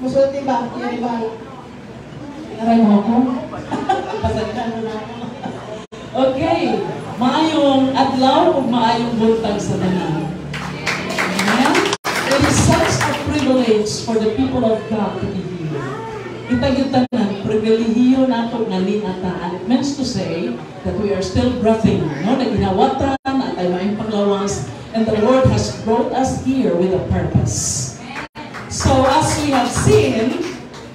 Musulti ba? Yan ba? Aray mo ako? Pasagkan mo na ako. Okay. Maayong adlaw o maayong buntag sa tanan. Amen? It is such a privilege for the people of God to be here. Itagyutan privilehiyo nato nga niata. It means to say that we are still breathing. No? Naginawatan at ay maayong paglawas. And the Lord has brought us here with a purpose. So as we have seen,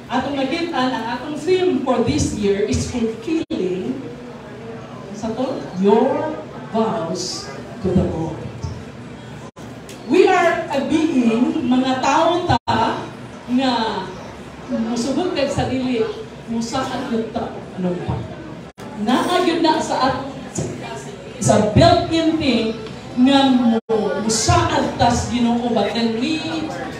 atong nakita ang atong theme for this year is fulfilling your vows to the Lord. We are a being, mga tao ta, nga musubot kag sa dili, musaan yun ta, ano pa. Naagyon na sa built-in thing, nga musaan tas Ginoo, but then we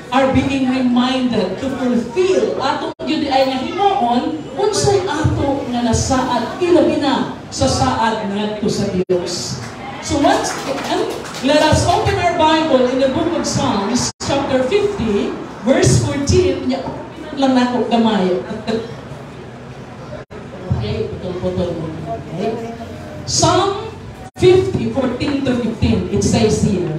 are being reminded to fulfill ato yun ay nga himuon unsay ato nga nasaad ilabi na sa saad ngadto sa Dios. So once again, let us open our Bible in the book of Psalms chapter 50 verse 14. Ya lang nako gamay. Okay, putol-putol mo. Okay. Psalm 50, 14 to 15, it says here,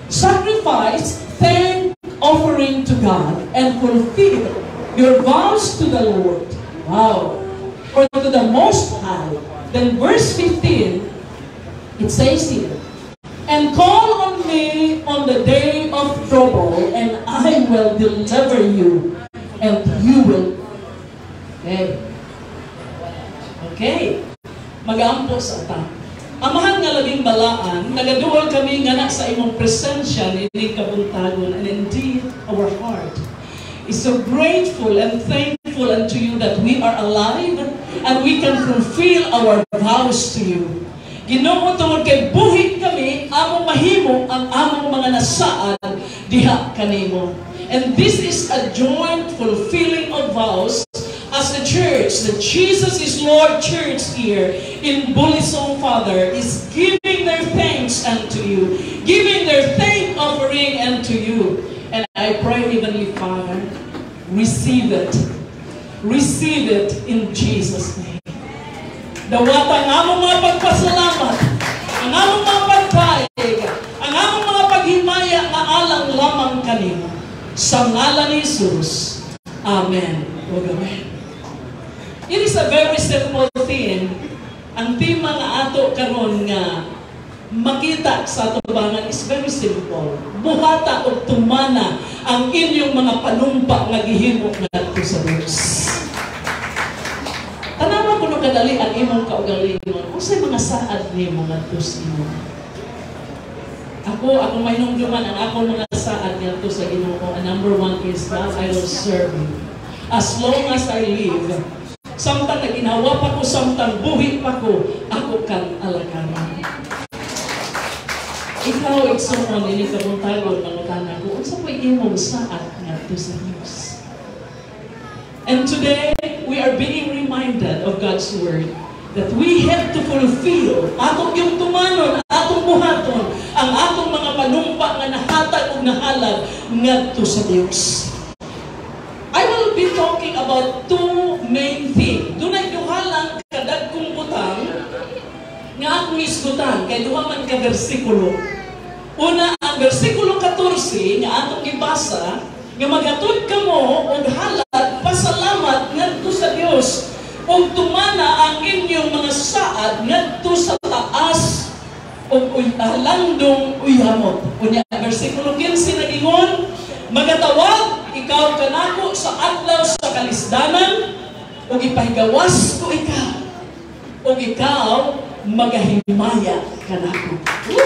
sacrifice, thank, offering to God, and fulfill your vows to the Lord. Wow. Or to the Most High. Then verse 15, it says here, and call on me on the day of trouble, and I will deliver you, and you will. Okay. Okay. Mag-aampo sa ta. Amahan nga labing balaan, nagaduol kami nga na sa imong presensya ni kabuntagon, and indeed our heart is so grateful and thankful unto you that we are alive and we can fulfill our vows to you. Ginoo, tungod kay buhi kami, among mahimo ang among mga nasaad diha kanimo. And this is a joint fulfilling of vows as the church, the Jesus is Lord Church here in Bulisong, Father, is giving their thanks unto you, giving their thank offering unto you. And I pray, Heavenly Father, receive it in Jesus' name. Dawat ang among mga pagpasalamat, ang among mga pagpaig, ang among mga paghimaya na alang lamang kanimo. Sa ngalan ni Jesus. Amen. Amen. It is a very simple thing. Ang tema nga ato karon nga makita sa ato bangan is very simple. Buhata o tumana ang inyong mga panumpa nga gihimo ngadto sa Dios. Tanawa kuno kadali ang imong kaugalingon. Unsay mga saad nimo ngadto sa imo? Ako mainungduman ang akong mga saad ngadto sa Ginoo. Number one is God, I will serve you. As long as I live, samtang naginawa pa ko, samtang buhi pa ko, ako kang alakaran. Ikaw, igsoon, ini kabuntagon, manutana ko, unsa po'y imong saad ngadto sa Dios. And today, we are being reminded of God's word that we have to fulfill atong yung tumanon, atong buhaton, ang atong mga panumpa nga nahatag o nahalag ngadto sa Dios. I will be talking about two main things. Dunay duha lang kadagkong butang nga akong isgutan kay duha man ka bersikulo. Una, ang bersikulo 14 nga atong gibasa nga magatod kamo og halad pasalamat ngadto sa Dios ug tumana ang inyong mga saad ngadto sa taas ug landong uyamot. Unya bersikulo 15 nagingon, magatawag ikaw kanako sa adlaw sa kalisdanan ug ipahigawas ko ikaw ug ikaw magahimaya kanako.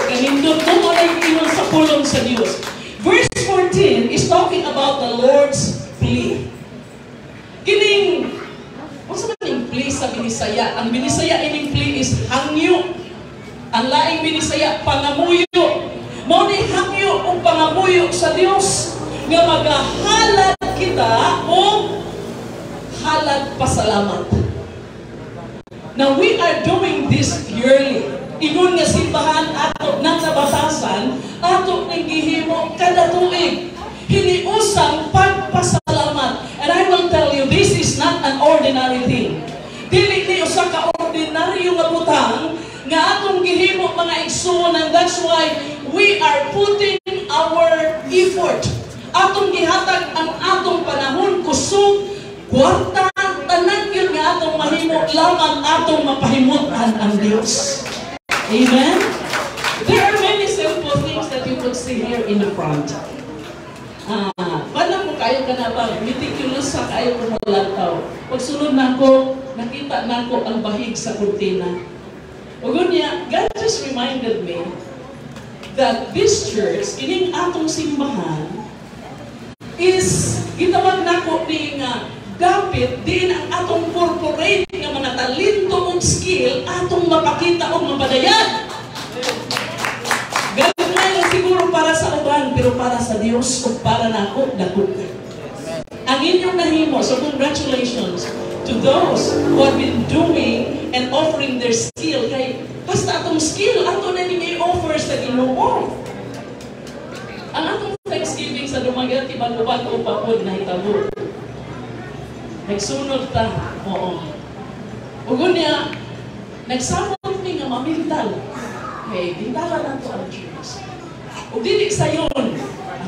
Kanindot mo ay ingon sa pulong sa Dios. Verse 14 is talking about the Lord's plea. Kining unsa man ning plea sa Binisaya? Ang Binisaya ining plea is hangyo. Ang laing Binisaya pangamuyo. Mao ni hangyo o pangamuyo sa Dios nga magahalad kita o halad pasalamat. Now we are doing this yearly. Ingon nga simbahan ato nang sa batasan, ato ning gihimo kada tuig. Hiniusang pagpasalamat. And I that's why we are putting our effort. Atong gihatag ang atong panahon, kusog, kwarta, tanan yun nga atong mahimo, lamang atong mapahimutan ang Diyos. Amen? There are many simple things that you could see here in the front. Paano mo kayo ka na ba? Meticulous sa kayo kung malantaw. Pagsunod na ako, nakita na ako ang bahig sa kurtina. Ugon niya, God just reminded me that this church, ining atong simbahan, is, gitawag na ko ni nga, dapat din ang atong corporate nga mga talento o skill atong mapakita o mapadayan. Ganun lang siguro para sa uban, pero para sa Diyos o para na ako, dakot. Ang inyong nahimo, so congratulations to those who have been doing and offering their skill. Kay, basta atong skill, ato na niyong i-offer sa Ginoo. Ang atong Thanksgiving sa dumagat, bago-bago pa po na hitabo. Nagsunod ta, oo. Ugon niya, nagsabot ni nga mamintal. Okay, bintala na ito ang Diyos. O dili sa yun,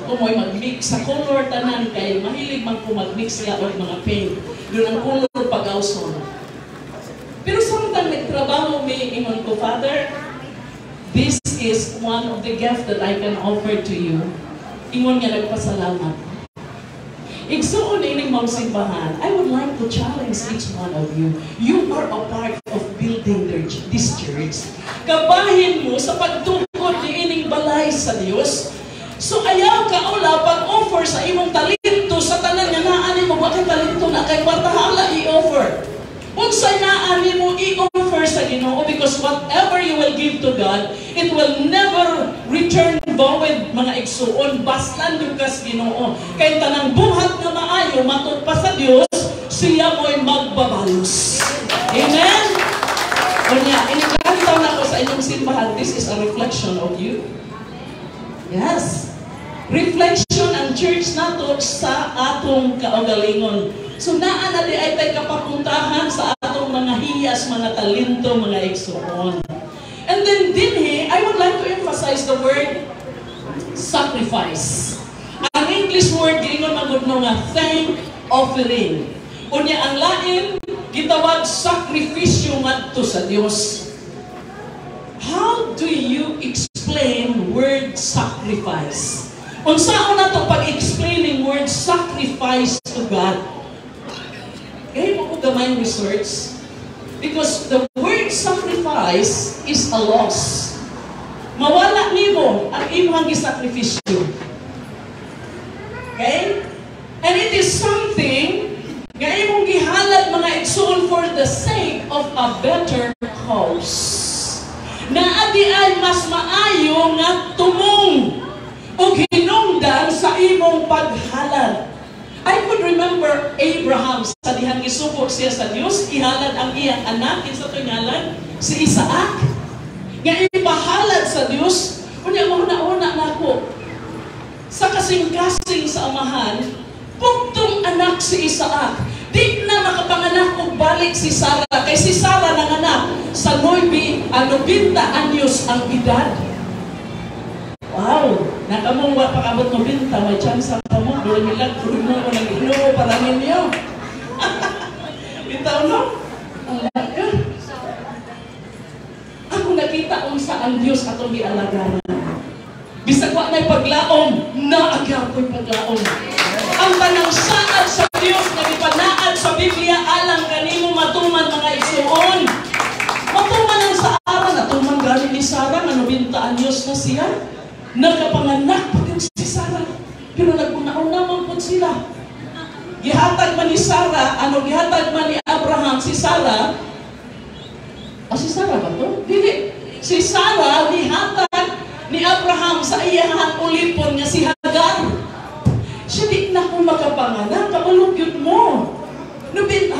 ako mo'y mag-mix sa color tanan kay mahilig man ko mag-mix sila o mga paint. Yun ang color pag-awson. Pero samtang nagtrabaho may ingon ko, Father, this is one of the gifts that I can offer to you. Ingon nga nagpasalamat. Igsuon ining mga simbahan, I would like to challenge each one of you. You are a part of building this church. Kabahin mo sa pagtungkod ni ining balay sa Dios. So ayaw ka ula pag-offer sa imong talento sa tanan nga naani mo bakit talento na kay kwartahala i-offer. Unsay naani mo i-offer sa Ginoo because whatever you will give to God, it will never return void mga igsuon baslan yung kas Ginoo. Kay tanang buhat nga maayo matud pa sa Dios, siya mo'y magbabalos. Amen. Unya, inikantaw na ko sa inyong simbahan, this is a reflection of you. Yes. Reflection ang church nato sa atong kaugalingon. So naa na di ay tay kapapuntahan sa atong mga hiyas, mga talento, mga igsuon. And then dinhi, I would like to emphasize the word sacrifice. Ang English word gingon magudno nga thank offering. Unya ang lain gitawag sakripisyo ngadto sa Dios. How do you explain word sacrifice? Unsaon nato pag-explaining word sacrifice to God? Kaya mo ko gamay research because the word sacrifice is a loss. Mawala nimo ang imong gisakripisyo. Okay? And it is something nga imong gihalad mga igsoon for the sake of a better cause. Na adi ay mas maayo nga tumong o hinungdan sa imong paghalad. I could remember Abraham sa dihang gisubok siya sa Dios, ihalad ang iyang anak, sa tingalan, si Isaac. Nga ipahalad sa Dios, kunya mahuna-una na ako. Sa kasing-kasing sa amahan, pugtong anak si Isaac. Di na makapanganak og balik si Sarah. Kay si Sarah nanganak sa 90 anyos ang edad. Wow! Nakamong wa pakabot 90, may chance pa mo. Doon nilang tuloy mo ko nag-inuo para ninyo. Bitaw no? Ang laka. Ako nakita kung saan Diyos atong gialagaran. Bisag wa na'y paglaom, naagyaw ko'y paglaom. Ang tanang saad sa Diyos na ipanaad sa Biblia alang kanimo matuman mga igsuon. Matuman ang Sarah, natuman gani ni Sarah na 90 anyos na siya. Nagkapanganak pa din si Sarah. Pero naguna-una man po sila. Gihatag man ni Sarah, gihatag man ni Abraham si Sarah. Si Sarah ba to? Dili. Si Sarah gihatag ni Abraham sa iyahang ulipon nga si Hagar. Siya di na kung makapanganak, kabalugyot mo. 90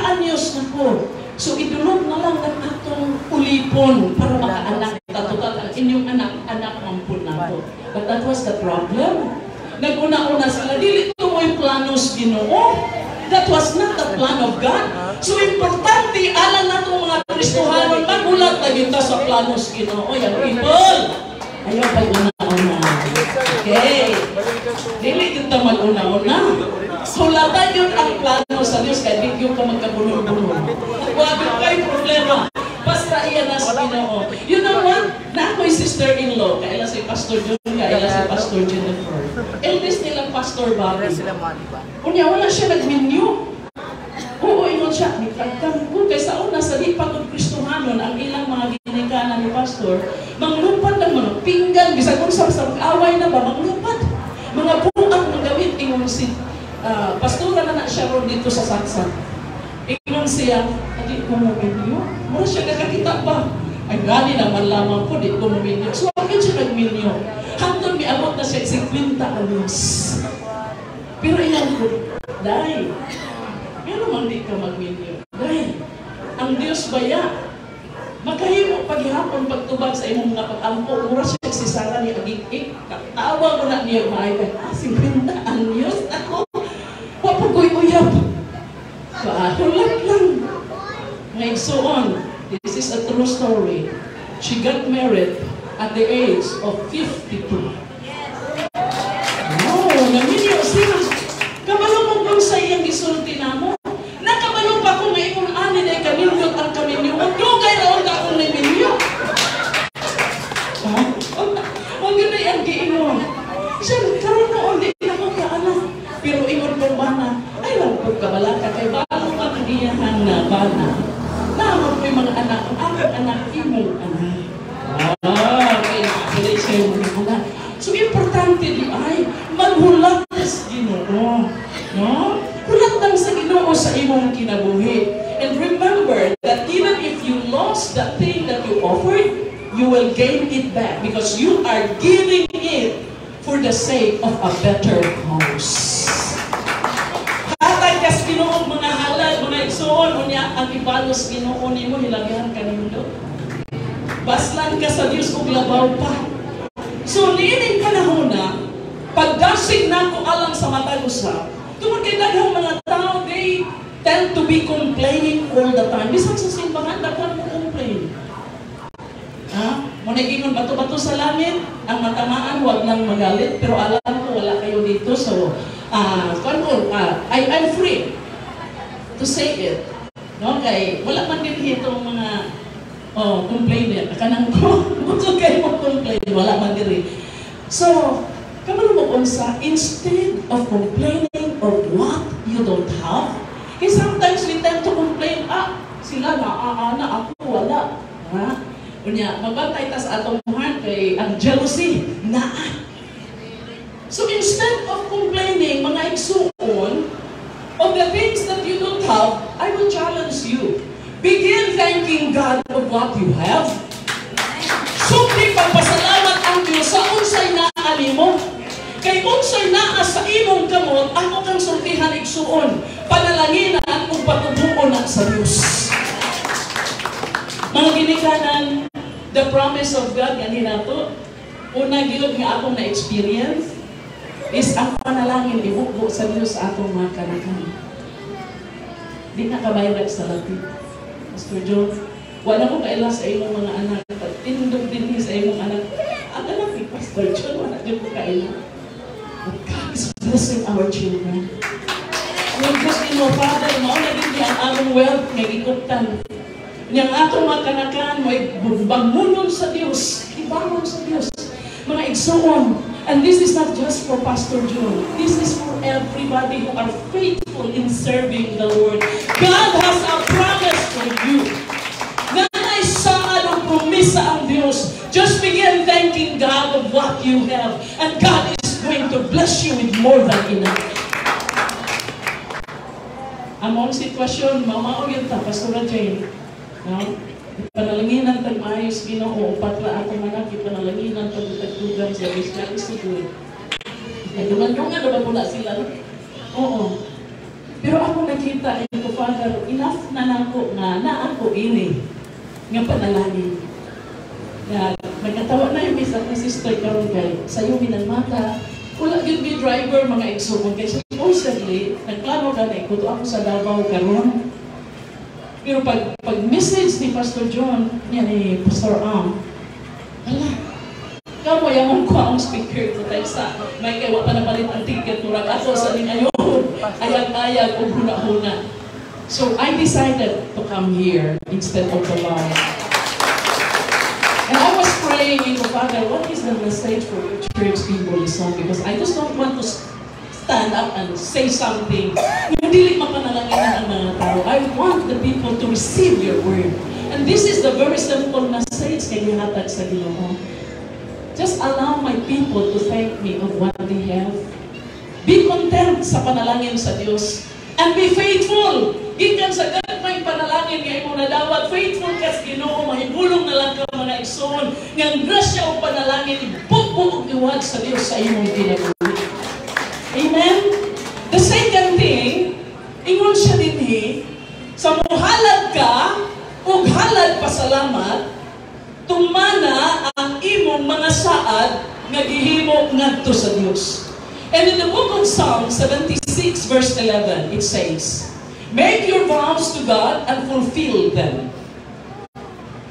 anyos na ko. So idulog na lang ng atong ulipon para makaanak ta total ang inyong anak mampun nato. But that was the problem. Naguna-una sila, dili ito mo yung planos Ginoo. That was not the plan of God. So importante, alam na itong mga Kristohanon, magulat na yun sa planos Ginoo. Yung people, ayaw pa una-una. Okay. Dili yun ta mag-una-una. Sulatan yun ang plano sa Diyos, kaya di yun ka magkabulong-bulong. Huwag yung kayo problema. Basta iyan na sa Ginoo. You know what? Na ako'y sister-in-law, kaila si Pastor John, kaila si Pastor Jennifer. Eldest nilang Pastor Bobby. Unya, wala siya nag-menu. Oo, ingon siya. Kung kaysa una, sa di pagod Kristohanon, ang ilang mga ginikanan ni Pastor, manglupad ng mga pinggan, bisa kung sa away na ba, manglupad. Mga buang ng gawin, ingon si Pastora na siya ron dito sa saksak. Ingon siya, adi ko mo menu. Mura siya nakakita ba? Ay gani naman lamang po, di ko mo menu. So, agad siya nag-menu. Hanggang may abot na siya 50 anos. Pero iyan ko, dahil, pero man di ka mag-menu. Dahil, ang Diyos baya, makahimo paghihapon pagtubag sa imong mga pag-ampo, mura siya si Sarah ni Agik-ik, katawa ko na niya maayon, 50 anyos ako, wapagoy-uyab. Pahulat lang. Ngayon, so on, this is a true story. She got married at the age of 52. Oh, naminyo siya. Kabalo mo kung sa iyang gisulti na mo. Nakabalo pa kung ngayon ani na kanindot ang kaminyo. Ang dugay na ang akong naminyo. Huwag yun na yung giingon. Siya, karoon noon, di na ko kaanak. Pero ingon kong bana, ay lang po kabalaka kay bago ka nagiyahan na bana. Naman po yung mga anak, ang anak, imong anak. Okay, nakakilay sa yung mga anak. So, importante di ay, maghulat sa Ginoo. No? Hulat lang sa Ginoo sa imong kinabuhi. And remember that even if you lost that thing that you offered, you will gain it back because you are giving it for the sake of a better house. Hatay kas Ginoo mga halal, mga igsoon, unya ang ibalos Ginoo nimo hilagyan kanindo. Baslan ka sa Dios ug labaw pa. So niining panahon na pagdasig nako alang sa matag usa, tungod kay daghang mga tao they tend to be complaining all the time. Bisan sa simbahan daghang mo complain. Ha? Muna ingon bato-bato sa langit, ang matamaan huwag lang magalit, pero alam ko wala kayo dito, so I'm free to say it. No? Kay wala man din itong mga complainer. Kanang ko, gusto kayo mag-complain, wala man din. So, kamano mo unsa, instead of complaining of what you don't have, kasi sometimes we tend to complain, sila na ako wala. Ha? Unya, magbantay ta sa atong heart kay ang jealousy, naa. So instead of complaining, mga igsuon, of the things that you don't have, I will challenge you. Begin thanking God of what you have. Sumpi pagpasalamat ang Diyos sa unsay naali mo. Kay unsay naa sa imong kamot, ako kang sultihan igsuon, panalanginan kung patubuon na sa Diyos. Mga ginikanan, the promise of God, ganina to, una gilog nga akong na-experience, is ang panalangin ibukbo sa Diyos sa atong mga kanakan. Di nga kabayrag sa Latin. Pastor John, wala ko kaila sa imong mga anak, tindog din sa imong anak. Ang anak ni Pastor John, wala din ko kaila. But God is blessing our children. Yung Diyos mo, Father, mauna din niya ang among wealth, may gikuptan. Yang atong mga kanakan, may bangunon sa Diyos, ibangon sa Diyos, mga igsuon. And this is not just for Pastor John. This is for everybody who are faithful in serving the Lord. God has a promise for you. Nanay saan ang promisa ang Diyos. Just begin thanking God of what you have. And God is going to bless you with more than enough. Among sitwasyon, mamao yun ta, Pastora Jane. No? Ipanalanginan tag maayos Ginoo, patra atong anak, ipanalanginan tag tagtugan sa Bishan Institute. Nagduman-dungan na ba mula sila? Oo. Pero ako nakita, ko, Father, enough na nako nga na ako ini nga panalangin. Nagkatawa na yung isa na sister karon kay sayo minang mata. Wala yun may driver mga igsuon kay supposedly Actually, nagplano gani ko to ako sa Davao karon. Pero pag message ni Pastor John, niya ni Pastor Am, hala, kamo yung ko ang speaker ko tayo sa may kaya pa napalit ang ticket murag ako sa ning ayon, ayag-ayag o huna-huna. So I decided to come here instead of Davao. And I was praying, Father, what is the message for your church in Bulisan? Because I just don't want to stand up and say something. Hindi mapanalangin ang mga tao. I want the people to receive your word. And this is the very simple message kay gihatag sa Ginoo. Just allow my people to thank me of what they have. Be content sa panalangin sa Diyos. And be faithful. Gikan sa may panalangin nga imo nadawat. Faithful ka sa Ginoo. Mahibulong na lang ka mga igsoon. Ngang grasya o panalangin, ibukbuk iwad sa Diyos sa imong kinabuhi. Amen? The second thing, ingon siya dinhi, sa muhalad ka, ug halad pasalamat, tumana ang imong mga saad nga gihimo ngadto sa Dios. And in the book of Psalm 76 verse 11, it says, make your vows to God and fulfill them.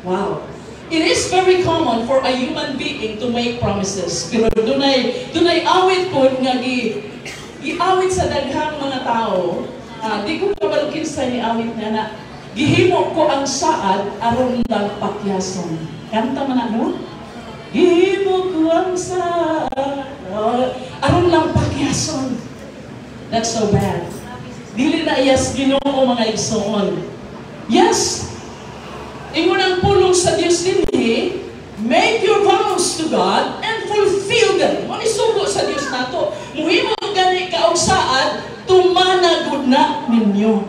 Wow. It is very common for a human being to make promises. Pero dunay awit po nga giawit sa daghang mga tao. Di ko kabalugin sa ni awit na gihimo ko ang saad aron lang pakyason. Kanta man ano? Gihimo ko ang saad aron lang pakyason. That's so bad. Dili na iyas Ginoo mga igsoon. Yes. Ingon ang pulong sa Diyos dinhi, make your vows to God and fulfill them. Mo isugo sa Dios nato. Muhimo gani ka og saad, tumanagod na ninyo.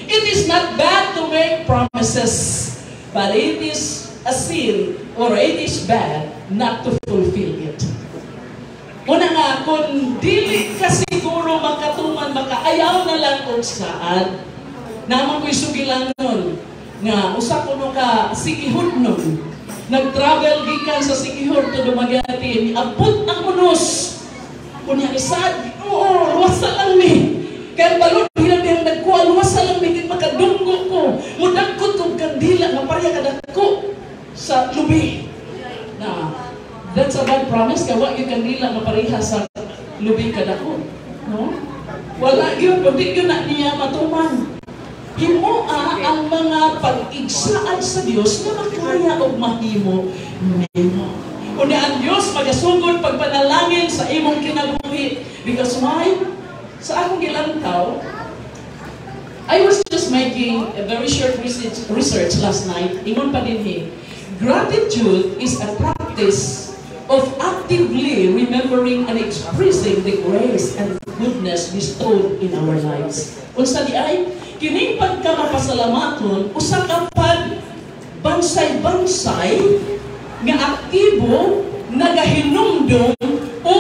It is not bad to make promises, but it is a sin or it is bad not to fulfill it. Una nga, kung dili ka siguro makatuman, makaayaw na lang og saad, naman ko'y sugilanon, nga usa kuno ka sikihud nun, nag-travel gikan sa sikihud to Dumaguete, abot ang unos, kunya isad, luwasa lang ni, kaya balon bilang diyang nagkuha, luwasa lang ni, makadunggo ko, mudagkot kong kandila, nga parya kadagko sa lubi. Na, that's a bad promise, kaya wag yung kandila nga pareha sa lubi kadako. No? Wala yun, hindi yun na niya matuman. Himoa ang mga pag-igsaad sa Diyos na makaya o mahimo nimo. Kundi ang Diyos magasugod pagpanalangin sa imong kinabuhi. Because why? Sa akong gilantaw, I was just making a very short research last night. Ingon pa din gratitude is a practice of actively remembering and expressing the grace and goodness bestowed in our lives. Unsa di ay, kining pagkamapasalamaton, usa ka pag bansay-bansay nga aktibo, nagahinumdum o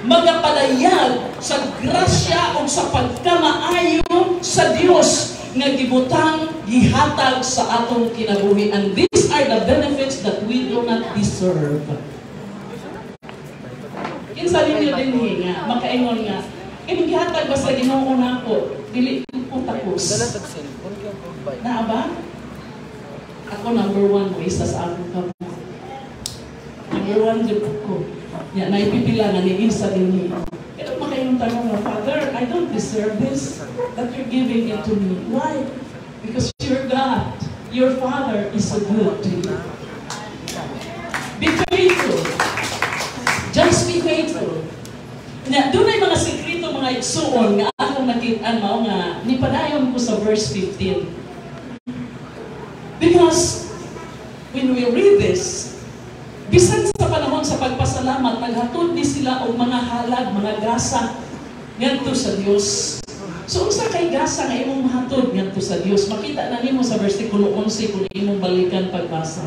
magapalayag sa grasya o sa pagkamaayo sa Dios nga gibutang gihatag sa atong kinabuhi. And these are the benefits that we do not deserve. Kinsa ninyo din nga, makaingon nga, kining gihatag basta Ginoo nako, dili ko tapos. Naa ba? Ako number 1 mo isa sa akong kampo. Number 1 din ko. Ya, naipipila nga ni isa din niya. Pero makaingon tanong nga, Father, I don't deserve this that you're giving it to me. Why? Because you're God. Your Father is so good to you. Be faithful. Just be faithful. Na, doon ay mga sekreto, mga igsuon nga akong nakitaan mao nga nipadayon ko sa verse 15. Because when we read this, bisan sa panahon sa pagpasalamat, naghatod ni sila og mga halag, mga gasa ngadto sa Dios. So unsa kay gasa nga imong mahatod ngadto sa Dios? Makita na nimo sa bersikulo 11 kung imong balikan pagbasa.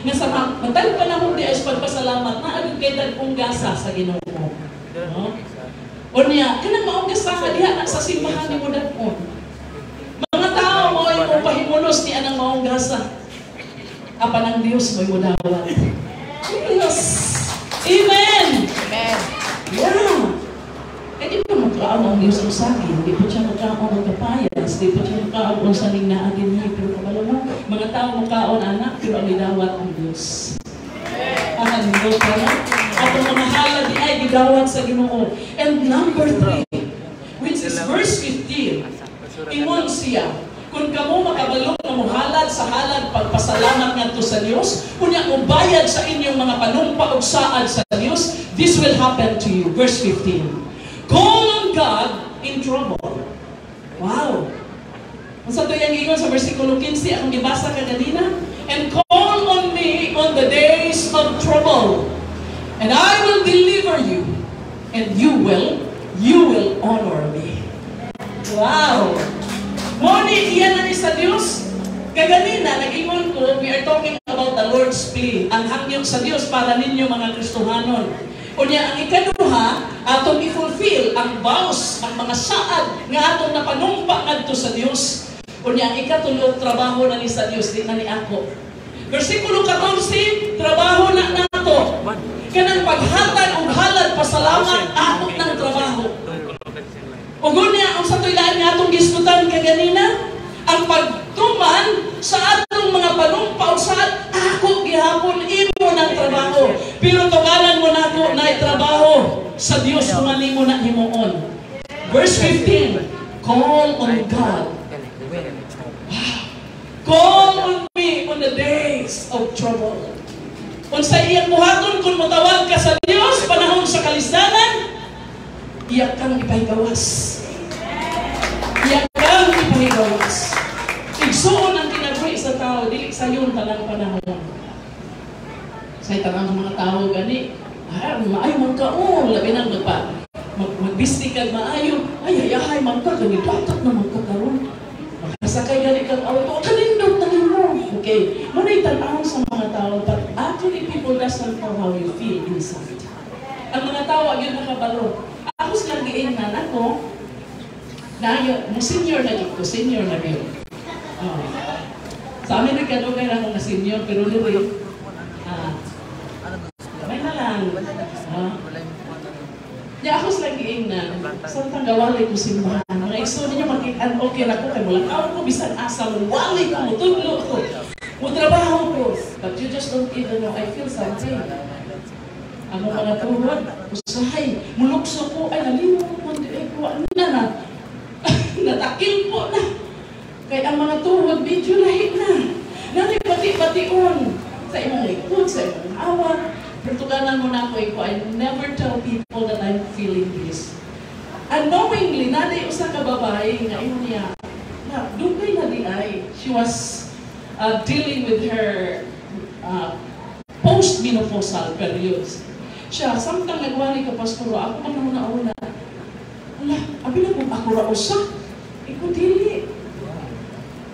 Nga sa matag panahon di ay pagpasalamat, naagud kay dagkong gasa sa Ginoo. No? O niya, kanang maong gasa diha sa simbahan nimo dagkon. Mga tao mo ay mo pahimulos ni anang maong gasa. Apan ang Dios mo'y mudawat. Yes. Amen. Amen. Yeah. Kaya di mo magkaamang Diyos ang saging, di po siya magkaon ng kapayas, di po siya magkaon sa ning naagin niya, pero kabalo mo, mga tao magkaon anak, pero ang idawat ang Diyos. Ang Diyos pa na, at ang mga halad di ay gidawat sa Ginoo. And number 3, which is verse 15, ingon siya, kung kamo makabalo na muhalad sa halad pagpasalamat ngadto sa Dios, kunya kung bayad sa inyong mga panumpa ug saad sa Dios, this will happen to you. Verse 15. Call on God in trouble. Wow. Unsa to yang giingon sa bersikulo 15 akong gibasa kanina? And call on me on the days of trouble, and I will deliver you, and you will honor me. Wow. Moni, iyan na ni sa Diyos. Kaganina, nag-ingon ko, we are talking about the Lord's Plea. Ang hangyong sa Diyos para ninyo mga Kristohanon. Kunya, ang ikaduha, atong i-fulfill ang vows, ang mga saad, nga atong napanumpa ngadto sa Diyos. Kunya, ang ikatulo, trabaho na ni sa Diyos, di na ni ako. Versikulo 14, trabaho na nato. Kanang paghatag o halad, pasalamat, ako ng trabaho. Ugon niya, ang sa tuilaan nga atong giskutan kaganina, ang pagtuman sa atong mga panumpaw sa ako gihapon imo ng trabaho. Pero tugalan mo na ako na trabaho sa Diyos kung ano mo na himuon. Verse 15, call on God. Call on me on the days of trouble. Kung sa iyang buhaton, kung matawag ka sa Diyos, panahon sa kalisdanan, iyak kang ipahigawas. Iyak kang ipahigawas. Igsuon ang kinabuhi sa tao, dili sa yun talang panahon. Sa itanang mga tao gani, maayo magkaon, labi nang magbistik kag maayo, ay magka, gani dapat na magkakaroon. Makasakay gani kang auto, kanindot na mo. Okay, manay tanang sa mga tao, but actually people doesn't know how you feel inside. Ang mga tao, yun nakabalo. Ako silang giingnan ako, senior na dito, senior na dito. Sa amin nagkadugay na akong senior, pero nuri, may na lang. Ako silang giingnan, sa tanggawali ko simbahan. Mga igso ninyo makikaan, okay na ko, kay mulakaw ko, bisan asal, wali ko, mutudlo ko, mutrabaho ko. But you just don't even know, I feel something. Ang mga tuhod, usahay, mulukso ko, ay nalimutan ko, ano na, natakil po na. Kaya ang mga tuhod, medyo lahi na. Nalipati-pation sa imong likod, sa imong awa. Pertuganan mo na ako, I never tell people that I'm feeling this. Unknowingly, naday usa ka babae, nga imo niya, dugay na di ay, she was dealing with her post-menopausal periods. Siya, samtang nagwari ka, Pastoro, ako man naman nauna. Wala, abi na kung ako rausa. Ikaw dili.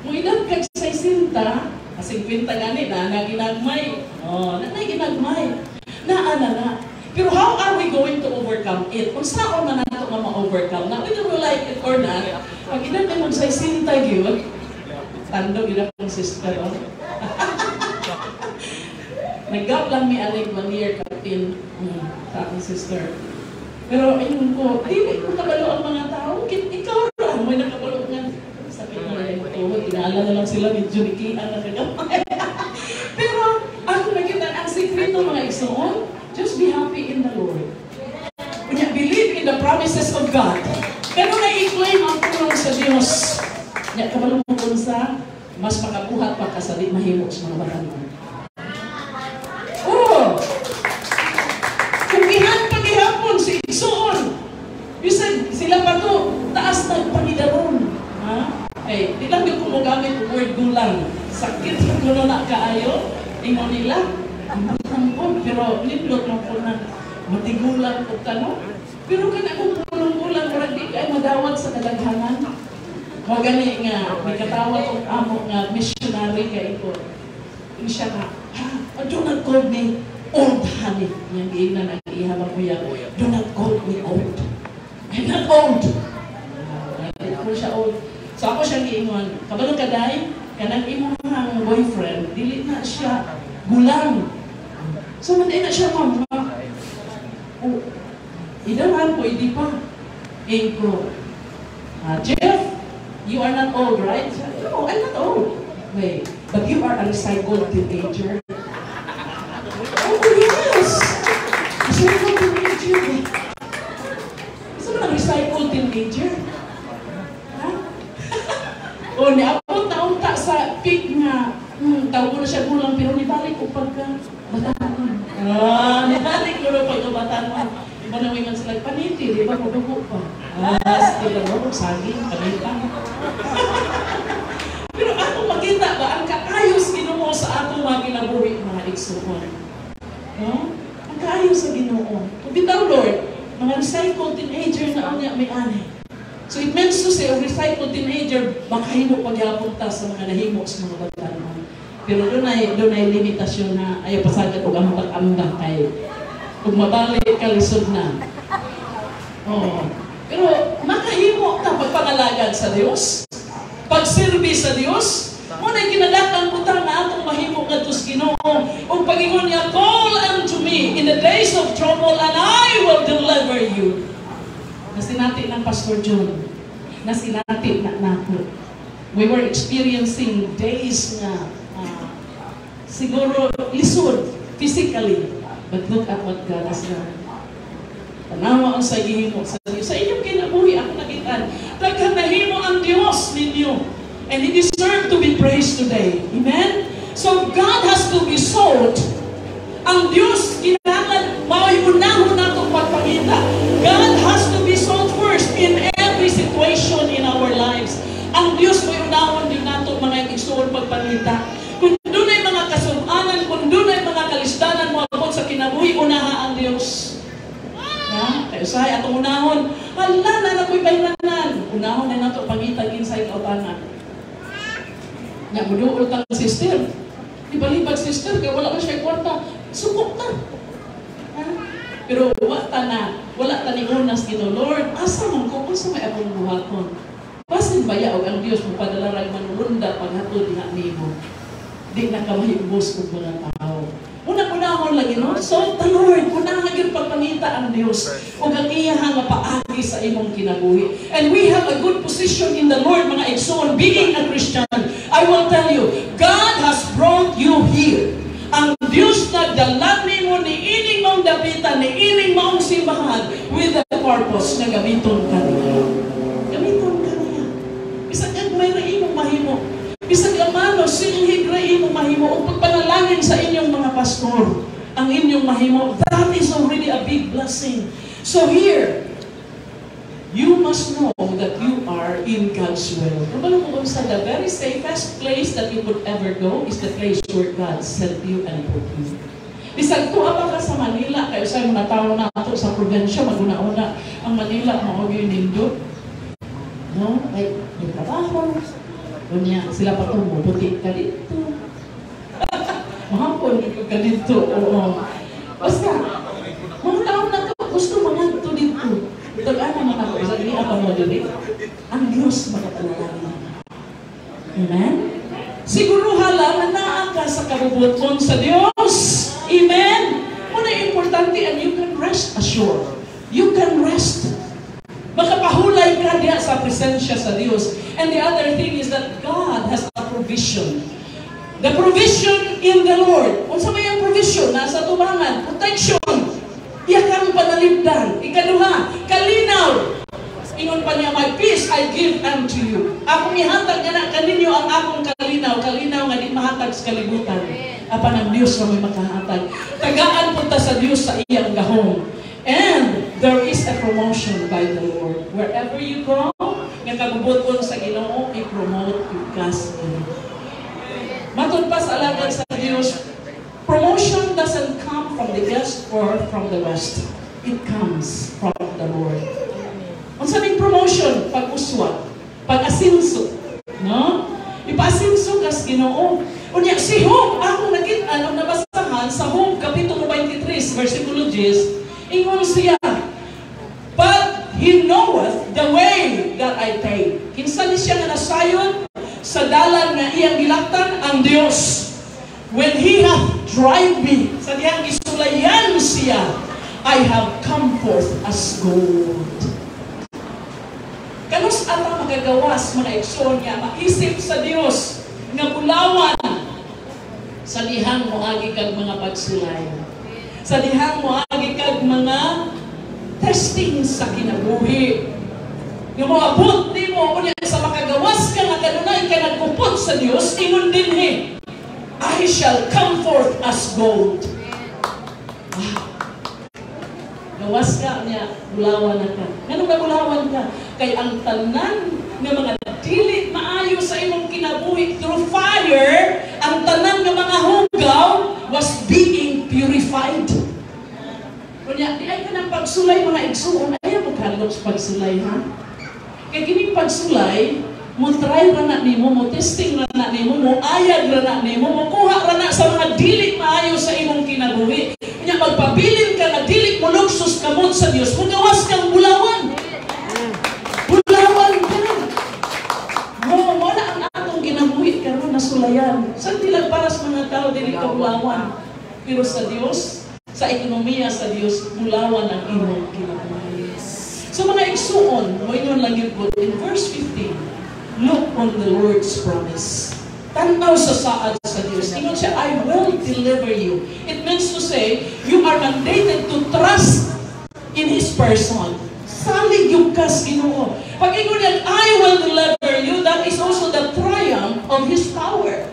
Kung ilang kag sa isinta, kasing kwinta gani, na ginagmay. Nanay ginagmay. Na. Pero how are we going to overcome it? Kung saan man nato nga ma-overcome na, whether we like it or not, pag ilang kag sa isinta, yun, tando, ilang kong sister, nag-gap lang mi aling 1 year kapin sa aking sister. Pero ayun ko, hindi ko kabalo ang mga tao. Ikaw lang, may nakabalo nga. Sabi nga yung tuhod, inaalala lang sila, medyo nikian na kagamay. Pero ako nakita ang sekreto mga igsoon, just be happy in the Lord. Kunya, believe in the promises of God. Pero na-i-claim ang tulong sa Diyos. Kaya kabalo mo kung sa mas makabuhat pa ka sa di mahimo sa mga batang mo. Pagihapon si Igsoon. Sila pa to, taas ng pangidaron. Ay, di lang yung kumugamit ng word gulang. Sakit sa gulo na kaayo. Ingon nila, ang pero nindot mo po na matigulang po ka, no? Pero ka na kung gulang, parang di ka ay madawat sa kadaghanan. O gani nga, may katawat ang amo nga missionary ka ito. Yung siya nga, do not call me old honey. Yang giina na ihabang ko yan. Do not call me old. I'm not old. Ako siya old. So ako siya giingon, kabalo ka day, kanang imong boyfriend, dili na siya gulang. So, hindi na siya mama. Idahan po, hindi pa. Improve. Jeff, you are not old, right? No, I'm not old. Wait, but you are a recycled teenager. Oh, yes! Recycled teenager. Isa mo na recycled teenager? Ha? O, niabot na unta sa peak nga, tawag ko na siya gulang, pero nibalik ko pagka batanon. Nibalik ko na pagka batanon. Iba na wingan sila, paniti, di ba? Kudugo pa. Sige lang mo, saging, panita. Pero ako makita ba, ang kaayos Ginoo sa ato mga kinabuhi, mga igsuon. No? Ang kaayos sa Ginoo. Kung bitaw, Lord, mga recycled teenager na ang may ani. So it means to say, recycled teenager, makahimo pagyapon ta sa mga nahimo sa mga batanon. Pero doon ay limitasyon na ayaw pasagad o ang mag-amba kayo. Kung mabalik ka, lisod na. Oh. Pero makahimo ta pagpangalagad sa Dios, pagsirbi sa Dios, muna kinadakang puta na atong mahimo nga tus Ginoo. O pagingon niya, call unto me in the days of trouble and I will deliver you. Nasinati ng Pastor John, nasinati na nako. We were experiencing days na siguro lisod physically, but look at what God has done. Tanawa ang sa gihimo sa Diyos. Sa inyong kinabuhi, ako nakitaan. Daghang nahimo ang Diyos ninyo. And He deserves to be praised today. Amen? So God has to be sought. Ang Diyos, kailangan mauunahon natin pagpangita. God has to be sought first in every situation in our lives. Ang Diyos may unahon din natin mga igsuon pagpangita. Kung doon ay mga kasubanan, kung doon ay mga kalistanan mo abot sa kinabuhi, unaha ang Diyos. Kaya usay, atong unahon, hala na nako'y pahinganan. Unahon na nato pangitag inside kautangan. Nga, muduol kang sister. Ibalibag sister, kaya wala ka siya kwarta. Sukok ta. Pero wala ta ni unas gino, Lord, asa man ko, asa may akong buhaton. Basin baya o ang Diyos mo padalaray manulunda paghatod nga nimo. Di na kamahibos kong mga tao. Unang-unahon lagi, no? So, the Lord, unang yung pagpangita ang Diyos o ang iyahang paagi sa imong kinabuhi. And we have a good position in the Lord, mga igsoon, being a Christian. I will tell you, God has brought you here. Ang Diyos nagdalan mo ni ining mong dapitan, ni ining mong simbahan with the purpose na gamiton ka niya. Gamiton ka niya. Isang kang may naimong mahimo. Bisag amano, singhig na imong mahimo o pagpanalangin sa inyong mga pastor, ang inyong mahimo, that is already a big blessing. So here, you must know that you are in God's will. Kabalo mo sa the very safest place that you could ever go is the place where God sent you and put you. Bisag tuwa pa ka sa Manila, kayo sa'yo mga tao na ato sa probinsya, maguna-una, ang Manila, maog yung nindot. No? Like, may trabaho. Kunya, sila pa itong bubuti ka dito. Mahampon ka dito. Oo. Basta, mga taon na ito, gusto mga ito dito. Tag-ana mga ako, isang niya pa mo dito. Ang Diyos makapanalangin. Amen? Siguro halang na ka sa kabubuton sa Diyos. Amen? Muna importante, and you can rest assured. You can rest. Makapahulay ka diya sa presensya sa Diyos. And the other thing is that God has a provision. The provision in the Lord. Kung sa may ang provision, nasa tubangan, protection, iyakang panalipdan. Ikaduha, kalinaw. Ingon pa niya, my peace I give unto you. Akong ihatag nga na kaninyo ang akong kalinaw. Kalinaw nga di mahatag sa kalibutan. Apa ng Diyos na may makahatag. Tagaan punta sa Diyos sa iyang gahong. And there is a promotion by the Lord. Wherever you go, nga kabubuton sa Ginoo, i-promote yung gospel. Matod pa sa alagad sa Diyos, promotion doesn't come from the east or from the west. It comes from the Lord. Ang sabing promotion, pag-uswa, pag-asinso. No? Ipa-asinso kas Ginoo. Unya, si Job, akong nakita, nung nabasahan sa Job, Kapitulo 23, versikulo 10, ingon siya, but He knoweth the way that I take. Kinsa ni siya nga nasayon sa dalan nga iyang gilaktan ang Dios. When He hath drive me, sa diyang isulayan siya, I have come forth as gold. Kanos ata magagawas mga igsoon niya, maisip sa Dios nga bulawan sa dihang moagi kag mga pagsulay. Sa dihang moagi kag mga testing sa kinabuhi. Yung mga abot di mo kunya sa makagawas ka nga kanunay ka nagkupot sa Dios, ingon dinhi, I shall come forth as gold. Gawas ka niya, bulawan na ka. Ganun ka bulawan ka? Kay ang tanan ng mga dili maayo sa imong kinabuhi through fire, ang tanan ng mga hugaw was being purified. Kunya, di ay ka ng pagsulay mga igsuon, ayaw mo kalok sa pagsulay, ha? Kaya kining pagsulay, mo try rana nimo, mo testing rana nimo, mo ayag rana nimo, mo kuha rana sa mga dili maayo sa imong kinabuhi. Kanya magpabilin ka na dili mo luksos kamot sa Dios, mo gawas kang bulawan. Bulawan ka na. Mo na ang atong kinabuhi karon na sulayan. Sa dilag para sa mga tao dili ka bulawan. Pero sa Dios, sa ekonomiya sa Dios, bulawan ang imong kinabuhi. So mga igsuon, mo ingon lang yun po in verse 15. Look on the Lord's promise. Tanaw sa saad sa Diyos. Ingon siya, I will deliver you. It means to say, you are mandated to trust in His person. Salig yung kas Ginoo. Pag ingon niya, I will deliver you, that is also the triumph of His power.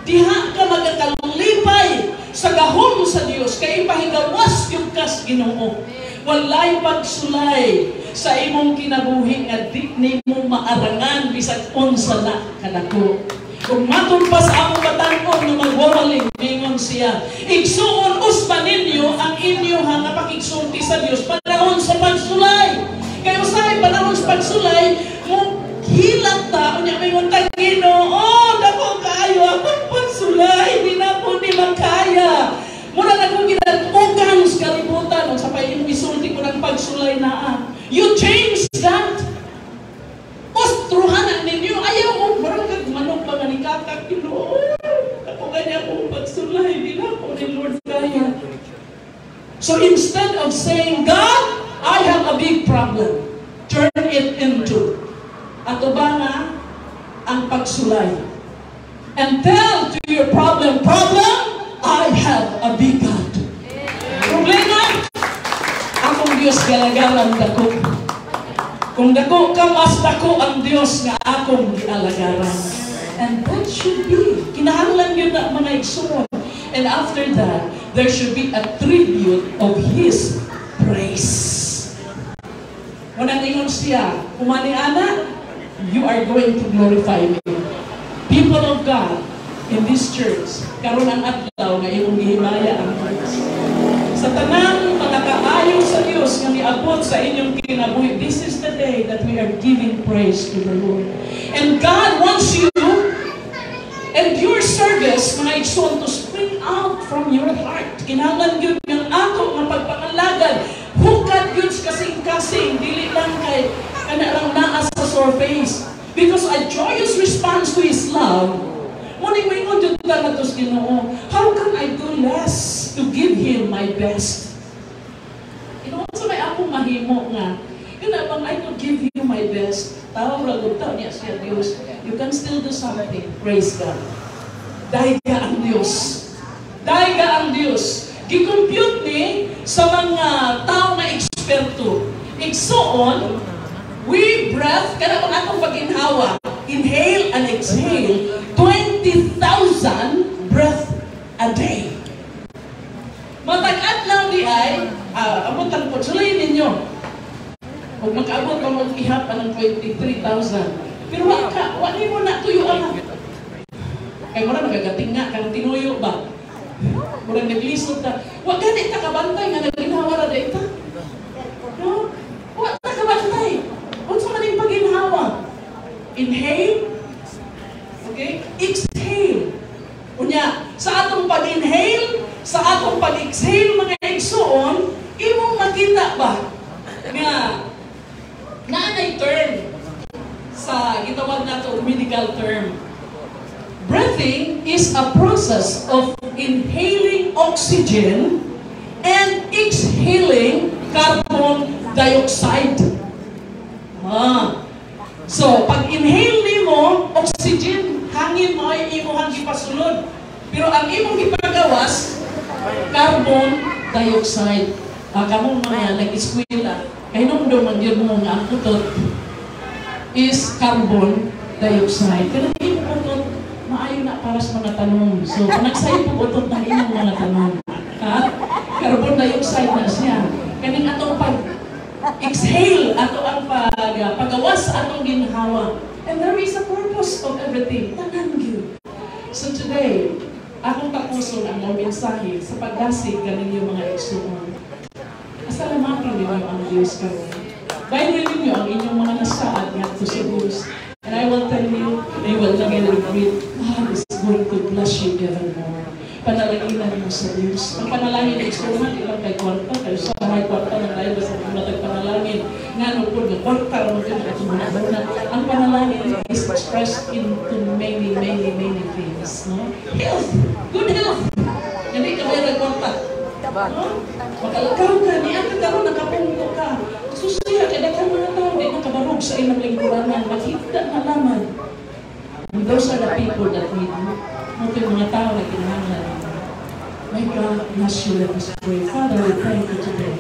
Diha ka magakalipay sa gahom sa Diyos, kay ipahigawas yung kas Ginoo. Walay pagsulay sa imong kinabuhi nga di nimo maarangan bisag unsa na kanako. Kung matud pa sa among batan-on nga magwawaling, mingon siya, igsuon usba ninyo ang inyo nga pakigsulti sa Dios panahon sa pagsulay. Kay usahay panahon sa pagsulay, mo hilat ta unya mingon ta Ginoo, dako kaayo akong pagsulay, di na po ni makaya. Muna na kong ginatukan sa kalibutan sa payong isulti ko ng pagsulay na you change that. Ostruhan ninyo, ayaw mo, marang kagmanong mga nikakak, Ginoo. Ako ganyan kong pagsulay, di na po ni Lord kaya. So instead of saying, God, I have a big problem, turn it into, ato ba nga, ang pagsulay. And tell to your problem, I have a big God. Problema, akong Diyos galagaran dako. Kung dako ka, mas dako ang Diyos nga akong gialagaran. And that should be. Kinahanglan yun na mga igsuon. And after that, there should be a tribute of His praise. Unang ingon siya, umani ana, you are going to glorify me. People of God, in this church, karon ang adlaw nga imong gihimaya ang Diyos. Sa tanang mga kaayo sa Diyos nga niabot sa inyong kinabuhi, this is the day that we are giving praise to the Lord. And God wants you and your service, mga igsoon, to spring out from your heart. Kinahanglan yun ng ato nga pagpangalagad. Hukad yun kasing-kasing, dili lang kay kanarang naa sa surface. Because a joyous response to His love, Muning-mingon yun na tos Ginoo, how can I do less to give Him my best? Inoon sa may akong mahimo nga, yun abang I could give you my best. Tawag raguntaw niya siya Diyos. You can still do something. Praise God. Daiga ang Diyos. Daiga ang Diyos. Gi-compute ni sa mga tao na eksperto. Igsoon, we breath, kada pang atong pag-inhawa, inhale and exhale, 20,000 breath a day. Matag-at lang di ay, abutan po, sulayin ninyo. Kung mag-abot ka mag-ihap ng 23,000. Pero wala mo na tuyo ang. Kaya mo na nagagating nga, kang tinuyo ba? Murang naglisod ka. Huwag ganit ka kabantay nga nag-inhawa na dito. No? Huwag na kabantay. Huwag sa maning pag-inhawa. Inhale. Okay? Exhale. Unya, sa atong pag-inhale, sa atong pag-exhale, mga igsoon, imong makita ba? Nga, naanay term sa gitawag na ito, medical term. Breathing is a process of inhaling oxygen and exhaling carbon dioxide. So, pag inhale nimo, oxygen, hangin mo ay imuhang gipasulod. Pero ang imong gipagawas, carbon dioxide. Kamong mga nag-eskwela, kay nung daw magyod mo nga ang utot is carbon dioxide. Pero hindi mo utot, maayo na para sa mga tanong. So, nagsay po utot ng imong mga tanong. Carbon dioxide na siya. Kaning atong pag-exhale, ato ang pagawas atong ginhawa. And there is a purpose of everything. Tanan gyud. So today, akong tapuson ang mensahe sa pagdasig kaninyo mga igsoon. Asalamatin ninyo ang Diyos karon. Bayan ninyo ang inyong mga nasaad ngadto sa Diyos. And I will tell you, they will together agree, God is going to bless you evermore. Panalaginan mo sa Diyos. Ang panalangin ay igsoon, ilang kay kwarta, kayo sa may kwarta ng tayo sa mga panalangin. Nga no po, ng kwarta, ang panalangin is expressed into many things. No? Health! Good health! Hindi ka may nagkwarta. Makalakaw ka, niyan ka karoon, nakapungko ka. Susiya, kaya ka mga tao, hindi nakabarog sa ilang lingkuranan. Makita na naman. And those are the people that need you. Mga mga tao na kinahanglan. My God, bless you, let us pray. Father, we thank you today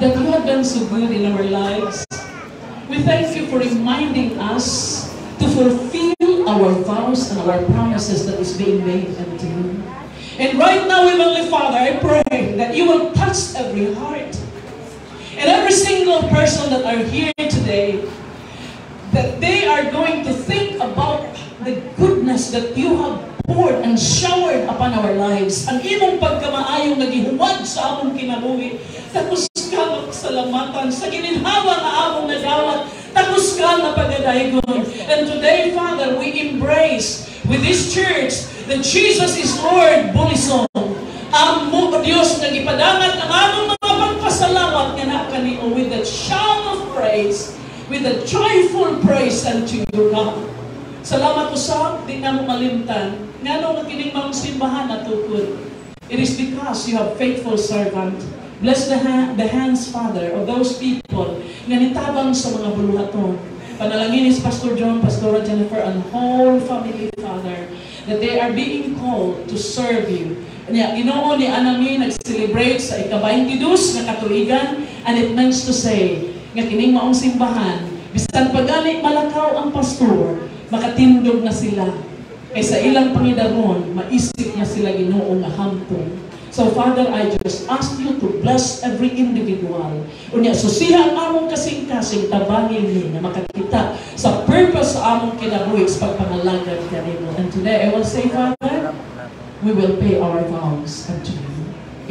that you have been so good in our lives. We thank you for reminding us to fulfill our vows and our promises that is being made unto you. And right now, Heavenly Father, I pray that you will touch every heart and every single person that are here today, that they are going to think about the goodness that you have poured and showered upon our lives. Ang imong pagkamaayong nagihuwad sa among kinabuhi, tapos ka magsalamatan sa gininhawa na among nagawat, tapos ka na pagdadaygon. And today, Father, we embrace with this church that Jesus is Lord, Bulisong. Ang Diyos na gipadangat ang among mga pagpasalamat nga na kaniyo with that shout of praise, with a joyful praise unto you, God. Salamat ko sa di na mo malimtan. Nga nung nakinig mga simbahan na tukod. It is because you have faithful servant. Bless the hands, Father, of those people nga nitabang sa mga buluhaton. Panalangin is Pastor John, Pastora Jennifer, and whole family, Father, that they are being called to serve you. Ginoo ni Anami nag-celebrate sa ika-22 na katuigan, and it means to say, nga kining maong simbahan, bisan pagani malakaw ang pastor, makatindog na sila. Kay sa ilang pangidaron, maisip na sila Ginoo nga hamtong. So Father, I just ask you to bless every individual. Unya, susihan among kasing-kasing tabangin ni na makakita sa purpose sa among kinabuhi sa pagpangalagad kanimo. And today, I will say, Father, we will pay our vows unto you.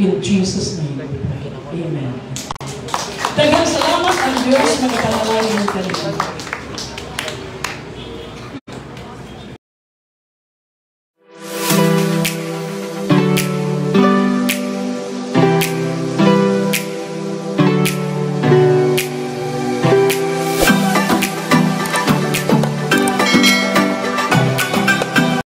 In Jesus' name, we pray. Amen. Daghang salamat ang Diyos, magpanalangin kanimo.